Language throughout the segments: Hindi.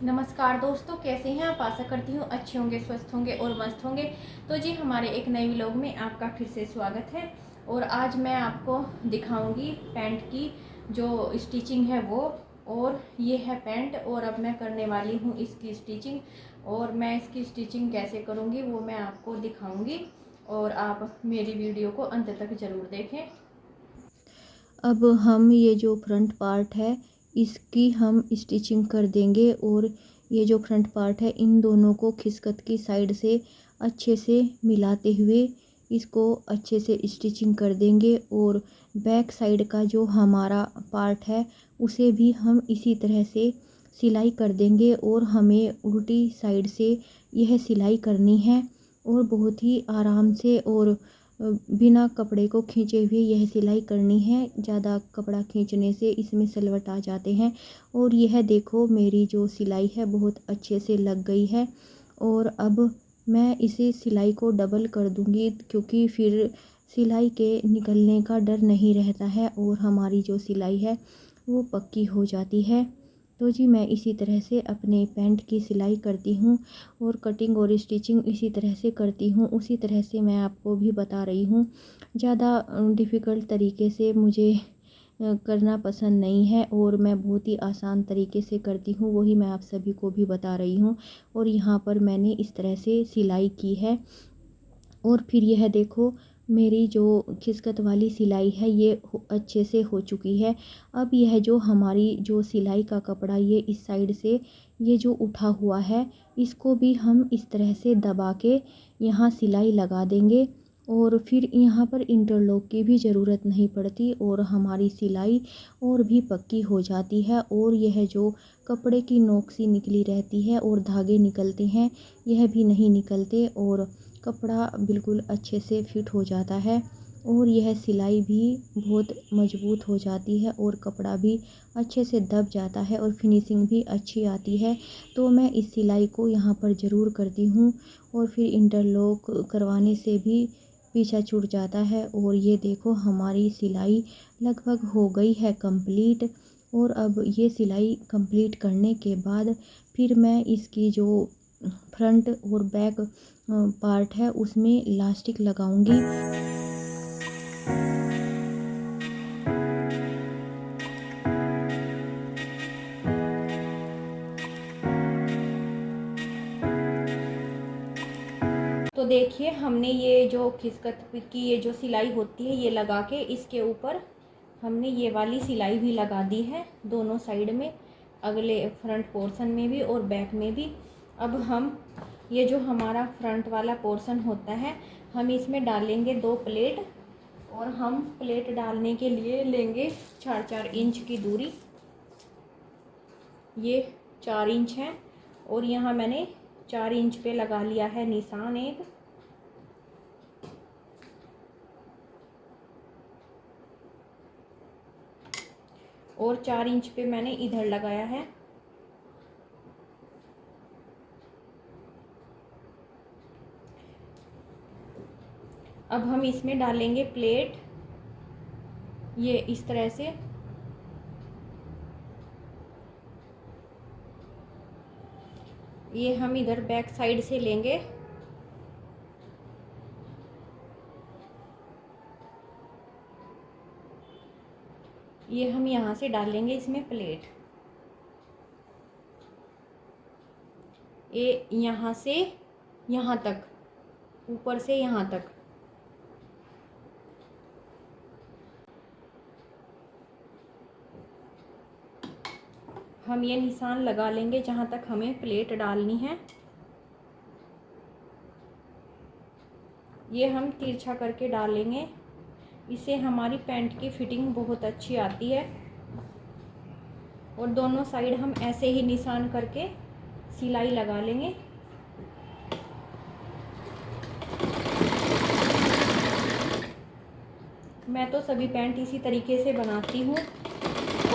नमस्कार दोस्तों, कैसे हैं आप। आशा करती हूँ अच्छे होंगे, स्वस्थ होंगे और मस्त होंगे। तो जी हमारे एक नए व्लॉग में आपका फिर से स्वागत है। और आज मैं आपको दिखाऊंगी पैंट की जो स्टिचिंग है वो। और ये है पैंट और अब मैं करने वाली हूँ इसकी स्टिचिंग। और मैं इसकी स्टिचिंग कैसे करूँगी वो मैं आपको दिखाऊँगी और आप मेरी वीडियो को अंत तक ज़रूर देखें। अब हम ये जो फ्रंट पार्ट है इसकी हम स्टिचिंग कर देंगे। और ये जो फ्रंट पार्ट है इन दोनों को खिसकत की साइड से अच्छे से मिलाते हुए इसको अच्छे से स्टिचिंग कर देंगे। और बैक साइड का जो हमारा पार्ट है उसे भी हम इसी तरह से सिलाई कर देंगे। और हमें उल्टी साइड से यह सिलाई करनी है और बहुत ही आराम से और बिना कपड़े को खींचे हुए यह सिलाई करनी है। ज़्यादा कपड़ा खींचने से इसमें सलवट आ जाते हैं। और यह देखो मेरी जो सिलाई है बहुत अच्छे से लग गई है। और अब मैं इसे सिलाई को डबल कर दूंगी क्योंकि फिर सिलाई के निकलने का डर नहीं रहता है और हमारी जो सिलाई है वो पक्की हो जाती है। तो जी मैं इसी तरह से अपने पैंट की सिलाई करती हूँ और कटिंग और स्टिचिंग इसी तरह से करती हूँ। उसी तरह से मैं आपको भी बता रही हूँ। ज़्यादा डिफ़िकल्ट तरीके से मुझे करना पसंद नहीं है और मैं बहुत ही आसान तरीके से करती हूँ, वही मैं आप सभी को भी बता रही हूँ। और यहाँ पर मैंने इस तरह से सिलाई की है। और फिर यह देखो मेरी जो खिसकत वाली सिलाई है ये अच्छे से हो चुकी है। अब यह जो हमारी जो सिलाई का कपड़ा ये इस साइड से ये जो उठा हुआ है इसको भी हम इस तरह से दबा के यहाँ सिलाई लगा देंगे। और फिर यहाँ पर इंटरलॉक की भी ज़रूरत नहीं पड़ती और हमारी सिलाई और भी पक्की हो जाती है। और यह जो कपड़े की नोक सी निकली रहती है और धागे निकलते हैं यह भी नहीं निकलते और कपड़ा बिल्कुल अच्छे से फिट हो जाता है। और यह सिलाई भी बहुत मज़बूत हो जाती है और कपड़ा भी अच्छे से दब जाता है और फिनिशिंग भी अच्छी आती है। तो मैं इस सिलाई को यहाँ पर ज़रूर करती हूँ और फिर इंटरलॉक करवाने से भी पीछा छूट जाता है। और ये देखो हमारी सिलाई लगभग हो गई है कंप्लीट। और अब ये सिलाई कंप्लीट करने के बाद फिर मैं इसकी जो फ्रंट और बैक पार्ट है उसमें इलास्टिक लगाऊंगी। तो देखिए हमने ये जो खिसकत की ये जो सिलाई होती है ये लगा के इसके ऊपर हमने ये वाली सिलाई भी लगा दी है दोनों साइड में, अगले फ्रंट पोर्शन में भी और बैक में भी। अब हम ये जो हमारा फ्रंट वाला पोर्शन होता है हम इसमें डालेंगे 2 प्लेट। और हम प्लेट डालने के लिए लेंगे 4-4 इंच की दूरी। ये 4 इंच है और यहाँ मैंने 4 इंच पे लगा लिया है निशान एक। और 4 इंच पे मैंने इधर लगाया है। अब हम इसमें डालेंगे प्लेट ये इस तरह से। ये हम इधर बैक साइड से लेंगे ये हम यहाँ से डालेंगे इसमें प्लेट। ये यहाँ से यहाँ तक, ऊपर से यहाँ तक। हम ये निशान लगा लेंगे जहाँ तक हमें प्लेट डालनी है। ये हम तिरछा करके डालेंगे, इससे हमारी पैंट की फिटिंग बहुत अच्छी आती है। और दोनों साइड हम ऐसे ही निशान करके सिलाई लगा लेंगे। मैं तो सभी पैंट इसी तरीके से बनाती हूँ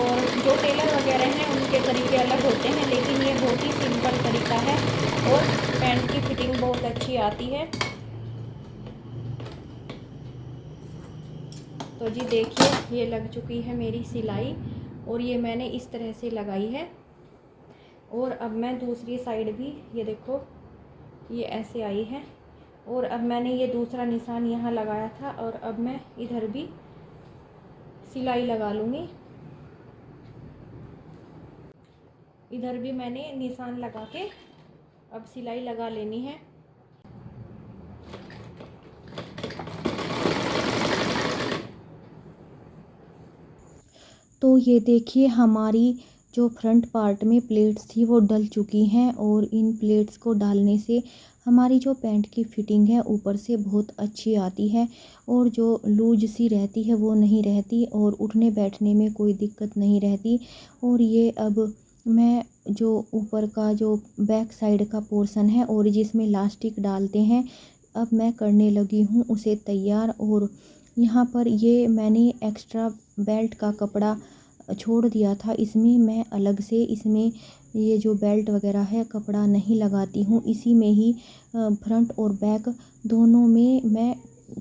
और जो टेलर वगैरह हैं उनके तरीके अलग होते हैं, लेकिन ये बहुत ही सिंपल तरीका है और पैंट की फिटिंग बहुत अच्छी आती है। तो जी देखिए ये लग चुकी है मेरी सिलाई और ये मैंने इस तरह से लगाई है। और अब मैं दूसरी साइड भी, ये देखो ये ऐसे आई है। और अब मैंने ये दूसरा निशान यहाँ लगाया था और अब मैं इधर भी सिलाई लगा लूँगी। इधर भी मैंने निशान लगा के अब सिलाई लगा लेनी है। तो ये देखिए हमारी जो फ्रंट पार्ट में प्लेट्स थी वो डल चुकी हैं और इन प्लेट्स को डालने से हमारी जो पैंट की फिटिंग है ऊपर से बहुत अच्छी आती है और जो लूज सी रहती है वो नहीं रहती और उठने बैठने में कोई दिक्कत नहीं रहती। और ये अब मैं जो ऊपर का जो बैक साइड का पोर्शन है और जिसमें लास्टिक डालते हैं, अब मैं करने लगी हूँ उसे तैयार। और यहाँ पर ये मैंने एक्स्ट्रा बेल्ट का कपड़ा छोड़ दिया था, इसमें मैं अलग से इसमें ये जो बेल्ट वगैरह है कपड़ा नहीं लगाती हूँ, इसी में ही फ्रंट और बैक दोनों में मैं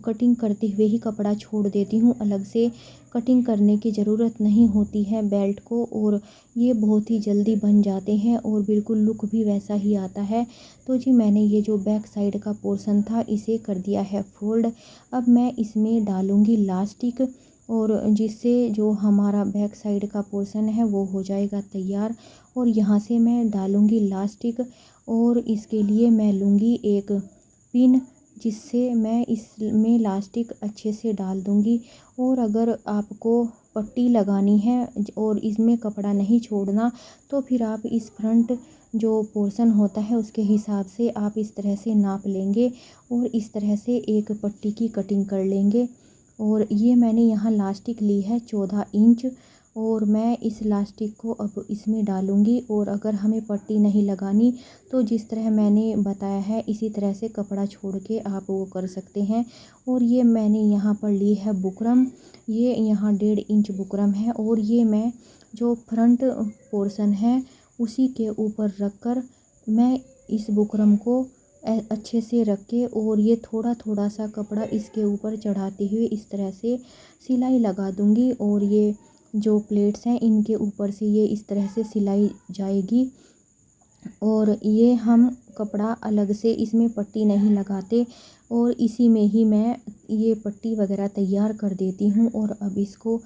कटिंग करते हुए ही कपड़ा छोड़ देती हूँ। अलग से कटिंग करने की ज़रूरत नहीं होती है बेल्ट को और ये बहुत ही जल्दी बन जाते हैं और बिल्कुल लुक भी वैसा ही आता है। तो जी मैंने ये जो बैक साइड का पोर्शन था इसे कर दिया है फोल्ड। अब मैं इसमें डालूँगी लास्टिक और जिससे जो हमारा बैक साइड का पोर्शन है वो हो जाएगा तैयार। और यहाँ से मैं डालूँगी लास्टिक और इसके लिए मैं लूँगी एक पिन, जिससे मैं इसमें लास्टिक अच्छे से डाल दूँगी। और अगर आपको पट्टी लगानी है और इसमें कपड़ा नहीं छोड़ना तो फिर आप इस फ्रंट जो पोर्शन होता है उसके हिसाब से आप इस तरह से नाप लेंगे और इस तरह से एक पट्टी की कटिंग कर लेंगे। और ये मैंने यहाँ लास्टिक ली है 14 इंच और मैं इस लास्टिक को अब इसमें डालूँगी। और अगर हमें पट्टी नहीं लगानी तो जिस तरह मैंने बताया है इसी तरह से कपड़ा छोड़ के आप वो कर सकते हैं। और ये मैंने यहाँ पर ली है बुकरम, ये यहाँ 1.5 इंच बुकरम है और ये मैं जो फ्रंट पोर्शन है उसी के ऊपर रख कर मैं इस बुकरम को अच्छे से रख के और ये थोड़ा थोड़ा सा कपड़ा इसके ऊपर चढ़ाते हुए इस तरह से सिलाई लगा दूँगी। और ये जो प्लेट्स हैं इनके ऊपर से ये इस तरह से सिलाई जाएगी और ये हम कपड़ा अलग से इसमें पट्टी नहीं लगाते और इसी में ही मैं ये पट्टी वगैरह तैयार कर देती हूँ। और अब इसको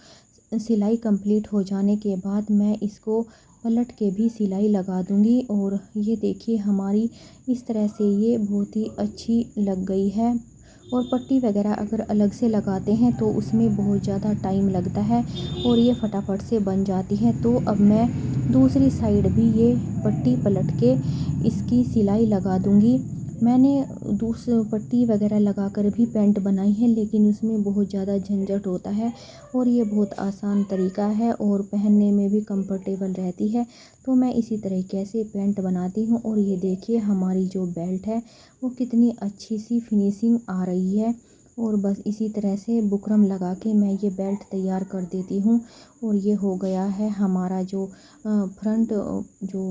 सिलाई कंप्लीट हो जाने के बाद मैं इसको पलट के भी सिलाई लगा दूँगी। और ये देखिए हमारी इस तरह से ये बहुत ही अच्छी लग गई है। और पट्टी वगैरह अगर अलग से लगाते हैं तो उसमें बहुत ज़्यादा टाइम लगता है और ये फटाफट से बन जाती है। तो अब मैं दूसरी साइड भी ये पट्टी पलट के इसकी सिलाई लगा दूँगी। मैंने पट्टी वगैरह लगाकर भी पैंट बनाई है लेकिन उसमें बहुत ज़्यादा झंझट होता है और ये बहुत आसान तरीका है और पहनने में भी कंफर्टेबल रहती है। तो मैं इसी तरीके से पैंट बनाती हूँ। और ये देखिए हमारी जो बेल्ट है वो कितनी अच्छी सी फिनिशिंग आ रही है। और बस इसी तरह से बुकरम लगा के मैं ये बेल्ट तैयार कर देती हूँ। और ये हो गया है हमारा जो फ्रंट जो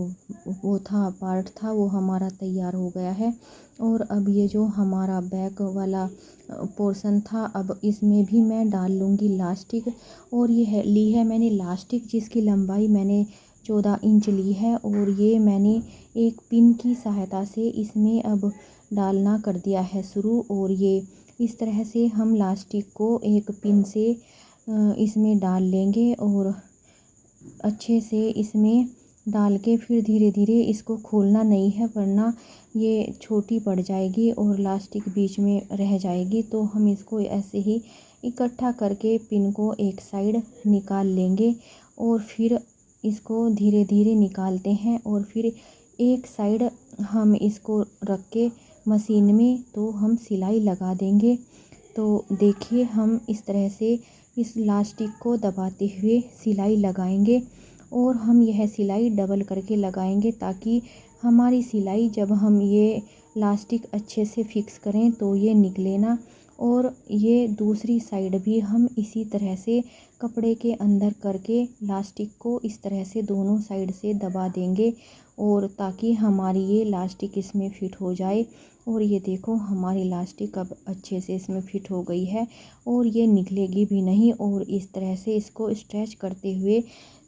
वो था पार्ट था वो हमारा तैयार हो गया है। और अब ये जो हमारा बैक वाला पोर्शन था अब इसमें भी मैं डाल लूँगी लास्टिक। और ये ली है मैंने लास्टिक जिसकी लंबाई मैंने 14 इंच ली है और ये मैंने एक पिन की सहायता से इसमें अब डालना कर दिया है शुरू। और ये इस तरह से हम लास्टिक को एक पिन से इसमें डाल लेंगे और अच्छे से इसमें डाल के फिर धीरे धीरे इसको खोलना नहीं है वरना ये छोटी पड़ जाएगी और लास्टिक बीच में रह जाएगी। तो हम इसको ऐसे ही इकट्ठा करके पिन को एक साइड निकाल लेंगे और फिर इसको धीरे धीरे निकालते हैं और फिर एक साइड हम इसको रख के मशीन में तो हम सिलाई लगा देंगे। तो देखिए हम इस तरह से इस लास्टिक को दबाते हुए सिलाई लगाएंगे और हम यह सिलाई डबल करके लगाएंगे ताकि हमारी सिलाई जब हम ये लास्टिक अच्छे से फिक्स करें तो ये निकले ना। और ये दूसरी साइड भी हम इसी तरह से कपड़े के अंदर करके लास्टिक को इस तरह से दोनों साइड से दबा देंगे और ताकि हमारी ये लास्टिक इसमें फ़िट हो जाए। और ये देखो हमारी लास्टिक अब अच्छे से इसमें फ़िट हो गई है और ये निकलेगी भी नहीं। और इस तरह से इसको स्ट्रेच करते हुए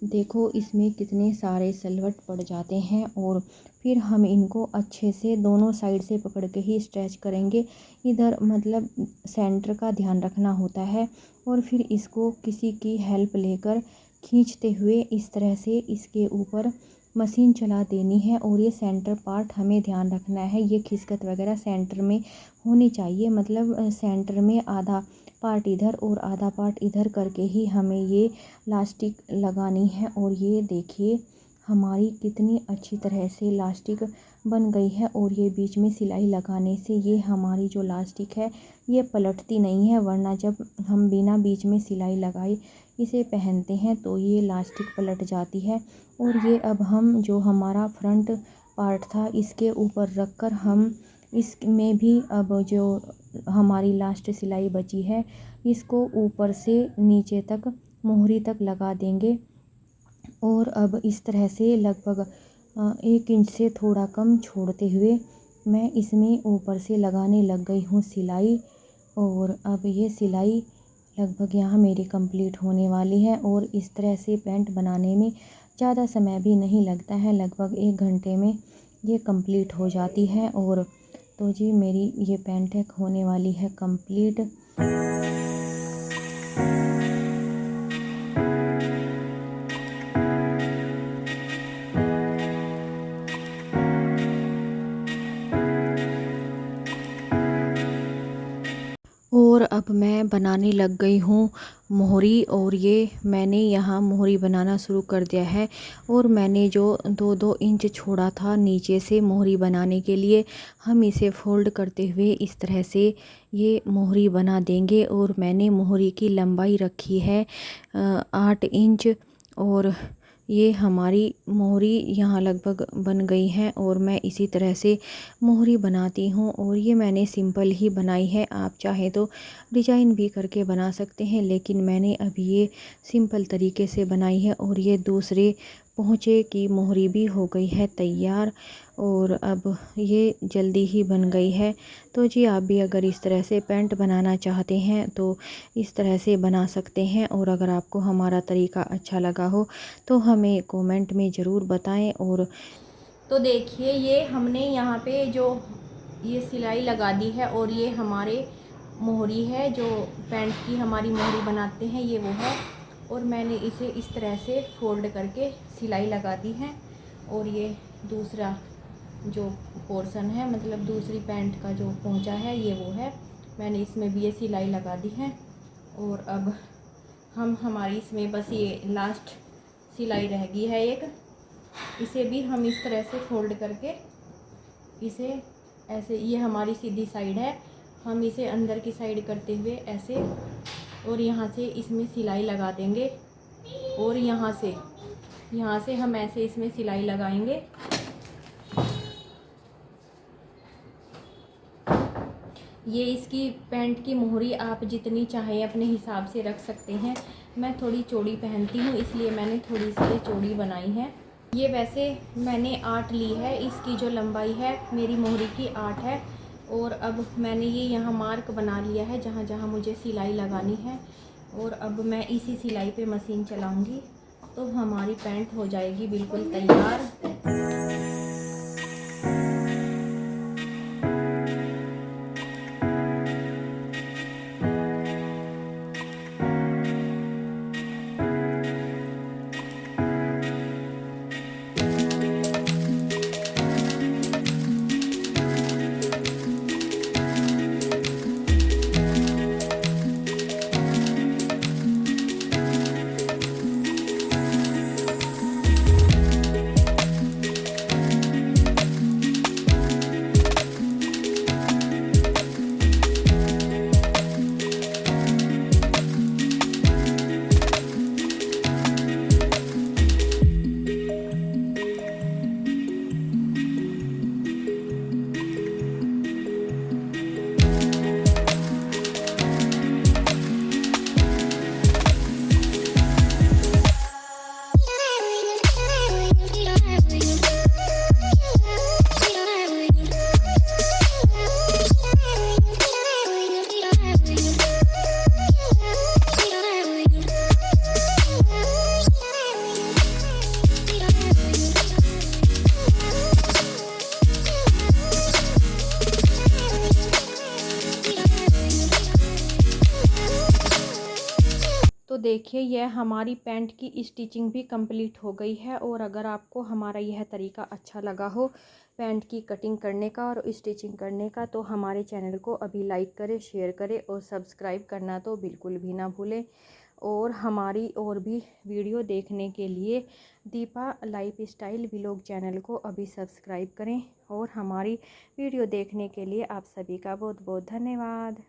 देखो इसमें कितने सारे सलवट पड़ जाते हैं। और फिर हम इनको अच्छे से दोनों साइड से पकड़ के ही स्ट्रेच करेंगे। इधर मतलब सेंटर का ध्यान रखना होता है। और फिर इसको किसी की हेल्प लेकर खींचते हुए इस तरह से इसके ऊपर मशीन चला देनी है। और ये सेंटर पार्ट हमें ध्यान रखना है, ये खिसकत वगैरह सेंटर में होनी चाहिए। मतलब सेंटर में आधा पार्ट इधर और आधा पार्ट इधर करके ही हमें ये लास्टिक लगानी है। और ये देखिए हमारी कितनी अच्छी तरह से लास्टिक बन गई है। और ये बीच में सिलाई लगाने से ये हमारी जो लास्टिक है ये पलटती नहीं है, वरना जब हम बिना बीच में सिलाई लगाए इसे पहनते हैं तो ये लास्टिक पलट जाती है। और ये अब हम जो हमारा फ्रंट पार्ट था इसके ऊपर रख कर हम इसमें भी अब जो हमारी लास्ट सिलाई बची है इसको ऊपर से नीचे तक मोहरी तक लगा देंगे। और अब इस तरह से लगभग 1 इंच से थोड़ा कम छोड़ते हुए मैं इसमें ऊपर से लगाने लग गई हूँ सिलाई। और अब ये सिलाई लगभग यहाँ मेरी कंप्लीट होने वाली है। और इस तरह से पैंट बनाने में ज़्यादा समय भी नहीं लगता है, लगभग 1 घंटे में ये कंप्लीट हो जाती है। और तो जी मेरी ये पैंट होने वाली है कंप्लीट। और अब मैं बनाने लग गई हूँ मोहरी। और ये मैंने यहाँ मोहरी बनाना शुरू कर दिया है। और मैंने जो 2-2 इंच छोड़ा था नीचे से मोहरी बनाने के लिए, हम इसे फोल्ड करते हुए इस तरह से ये मोहरी बना देंगे। और मैंने मोहरी की लंबाई रखी है 8 इंच। और ये हमारी मोहरी यहाँ लगभग बन गई है। और मैं इसी तरह से मोहरी बनाती हूँ। और ये मैंने सिंपल ही बनाई है, आप चाहे तो डिजाइन भी करके बना सकते हैं, लेकिन मैंने अभी ये सिंपल तरीके से बनाई है। और ये दूसरे पोंचे की मोहरी भी हो गई है तैयार। और अब ये जल्दी ही बन गई है। तो जी आप भी अगर इस तरह से पैंट बनाना चाहते हैं तो इस तरह से बना सकते हैं। और अगर आपको हमारा तरीका अच्छा लगा हो तो हमें कमेंट में ज़रूर बताएं। और तो देखिए ये हमने यहाँ पे जो ये सिलाई लगा दी है और ये हमारे मोहरी है जो पैंट की हमारी मोहरी बनाते हैं, ये वो है। और मैंने इसे इस तरह से फोल्ड करके सिलाई लगा दी है। और ये दूसरा जो पोर्शन है, मतलब दूसरी पैंट का जो पोंचा है ये वो है, मैंने इसमें भी ये सिलाई लगा दी है। और अब हम हमारी इसमें बस ये लास्ट सिलाई रह गई है एक, इसे भी हम इस तरह से फोल्ड करके इसे ऐसे, ये हमारी सीधी साइड है, हम इसे अंदर की साइड करते हुए ऐसे और यहाँ से इसमें सिलाई लगा देंगे। और यहाँ से हम ऐसे इसमें सिलाई लगाएंगे। ये इसकी पैंट की मोहरी आप जितनी चाहें अपने हिसाब से रख सकते हैं। मैं थोड़ी चौड़ी पहनती हूँ इसलिए मैंने थोड़ी सी चौड़ी बनाई है। ये वैसे मैंने 8 ली है, इसकी जो लंबाई है मेरी मोहरी की 8 है। और अब मैंने ये यहाँ मार्क बना लिया है जहाँ जहाँ मुझे सिलाई लगानी है। और अब मैं इसी सिलाई पे मशीन चलाऊँगी तो हमारी पैंट हो जाएगी बिल्कुल तैयार। तो देखिए यह हमारी पैंट की स्टिचिंग भी कंप्लीट हो गई है। और अगर आपको हमारा यह तरीका अच्छा लगा हो पैंट की कटिंग करने का और स्टिचिंग करने का, तो हमारे चैनल को अभी लाइक करें, शेयर करें और सब्सक्राइब करना तो बिल्कुल भी ना भूलें। और हमारी और भी वीडियो देखने के लिए Deepa life style vlog channel को अभी सब्सक्राइब करें। और हमारी वीडियो देखने के लिए आप सभी का बहुत बहुत धन्यवाद।